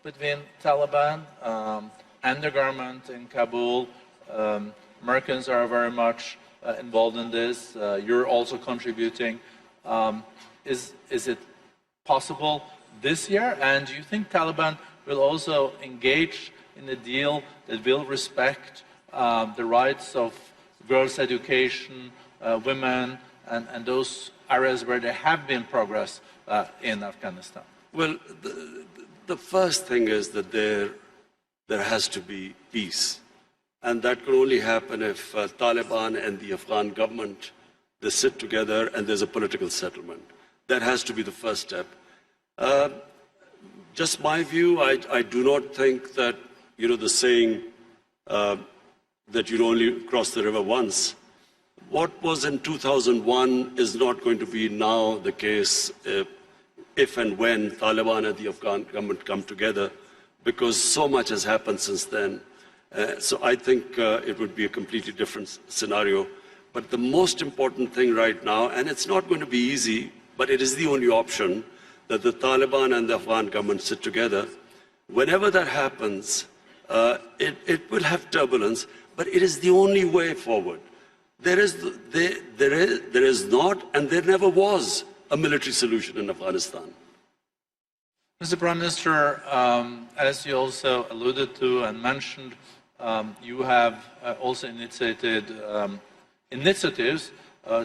between Taliban and the government in Kabul. Americans are very much involved in this. You're also contributing. Is it possible this year? And do you think Taliban will also engage in a deal that will respect the rights of girls' education, women, and those areas where there have been progress in Afghanistan? Well, the first thing is that there has to be peace. And that can only happen if Taliban and the Afghan government, they sit together and there's a political settlement. That has to be the first step. Just my view, I do not think that, the saying that you only cross the river once. What was in 2001 is not going to be now the case if and when Taliban and the Afghan government come together, because so much has happened since then. So I think it would be a completely different scenario. But the most important thing right now, and it's not going to be easy, but it is the only option, that the Taliban and the Afghan government sit together. Whenever that happens, it will have turbulence, but it is the only way forward. There is not, and there never was, a military solution in Afghanistan. Mr. Prime Minister, as you also alluded to and mentioned, you have also initiated initiatives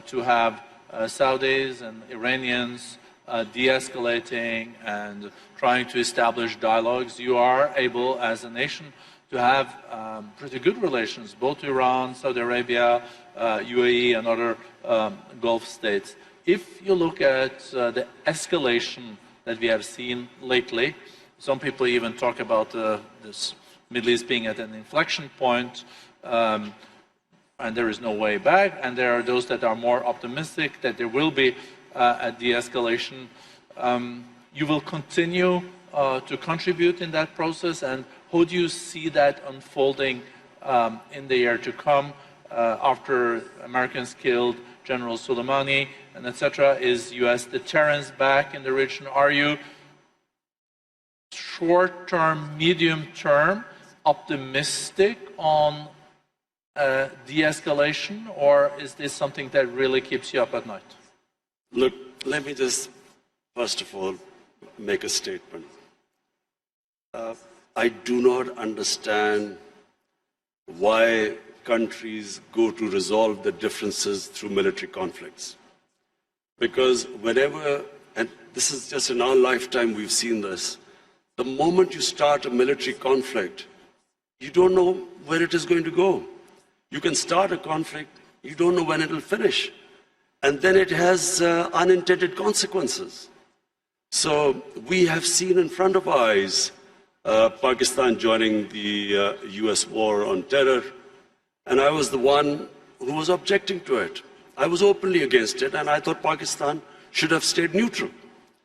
to have Saudis and Iranians de-escalating and trying to establish dialogues. You are able, as a nation, to have pretty good relations, both to Iran, Saudi Arabia, UAE, and other Gulf states. If you look at the escalation that we have seen lately, some people even talk about this Middle East being at an inflection point, and there is no way back, and there are those that are more optimistic that there will be a de-escalation. You will continue to contribute in that process, and how do you see that unfolding in the year to come after Americans killed General Soleimani and etc.? Is U.S. deterrence back in the region? Are you short-term, medium-term optimistic on de-escalation, or is this something that really keeps you up at night? Look, let me just, first of all, make a statement. I do not understand why countries go to resolve the differences through military conflicts. Because whenever, and this is just in our lifetime we've seen this, the moment you start a military conflict, you don't know where it is going to go. You can start a conflict, you don't know when it will finish. And then it has unintended consequences. So we have seen in front of our eyes Pakistan joining the US war on terror, and I was the one who was objecting to it. I was openly against it, and I thought Pakistan should have stayed neutral.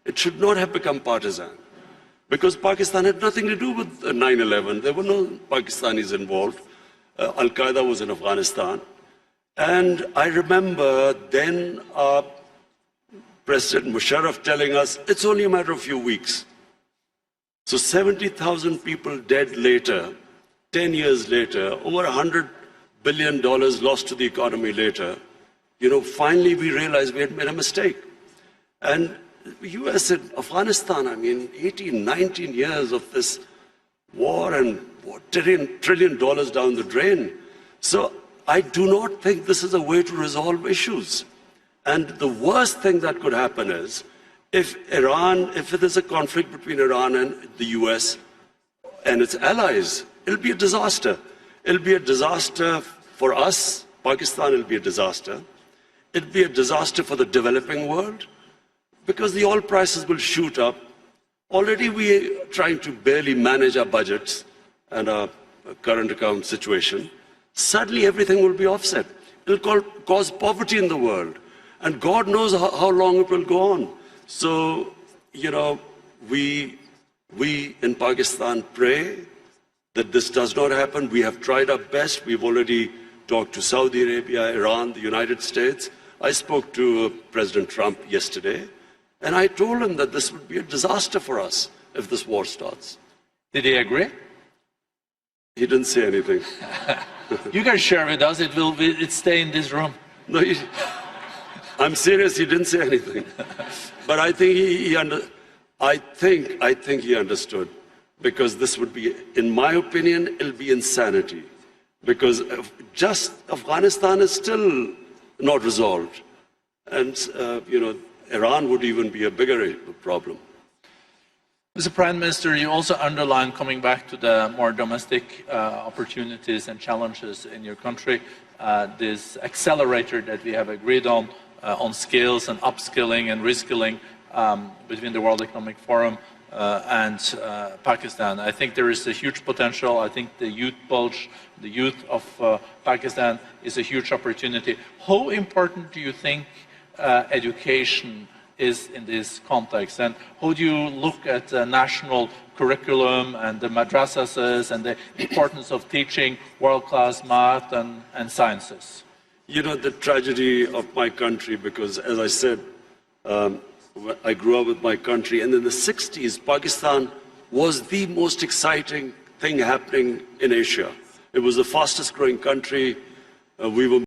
It should not have become partisan, because Pakistan had nothing to do with 9/11. There were no Pakistanis involved. Al-Qaeda was in Afghanistan. And I remember then President Musharraf telling us, it's only a matter of a few weeks. So 70,000 people dead later, 10 years later, over $100 billion lost to the economy later, finally we realized we had made a mistake. And the US and Afghanistan, 18, 19 years of this war and $1 trillion down the drain. So I do not think this is a way to resolve issues. And the worst thing that could happen is if it is a conflict between Iran and the US and its allies, it'll be a disaster. It'll be a disaster for us, Pakistan, it'll be a disaster. It'll be a disaster for the developing world, because the oil prices will shoot up. Already we are trying to barely manage our budgets and our current account situation. Suddenly everything will be offset. It will cause poverty in the world. And God knows how long it will go on. So, we in Pakistan pray that this does not happen. We have tried our best. We've already talked to Saudi Arabia, Iran, the United States. I spoke to President Trump yesterday, and I told him that this would be a disaster for us if this war starts. Did he agree? He didn't say anything. You can share with us. It stay in this room. No, I'm serious. He didn't say anything. But I think I think he understood, because this would be, in my opinion, it'll be insanity. Because just Afghanistan is still not resolved, and Iran would even be a bigger problem. Mr. Prime Minister, you also underlined, coming back to the more domestic opportunities and challenges in your country, this accelerator that we have agreed on skills and upskilling and reskilling between the World Economic Forum and Pakistan. I think there is a huge potential. I think the youth bulge, the youth of Pakistan is a huge opportunity. How important do you think education is in this context, and how do you look at the national curriculum and the madrasas and the importance of teaching world-class math and sciences? You know, the tragedy of my country, because as I said, I grew up with my country, and in the 60s, Pakistan was the most exciting thing happening in Asia. It was the fastest growing country. We were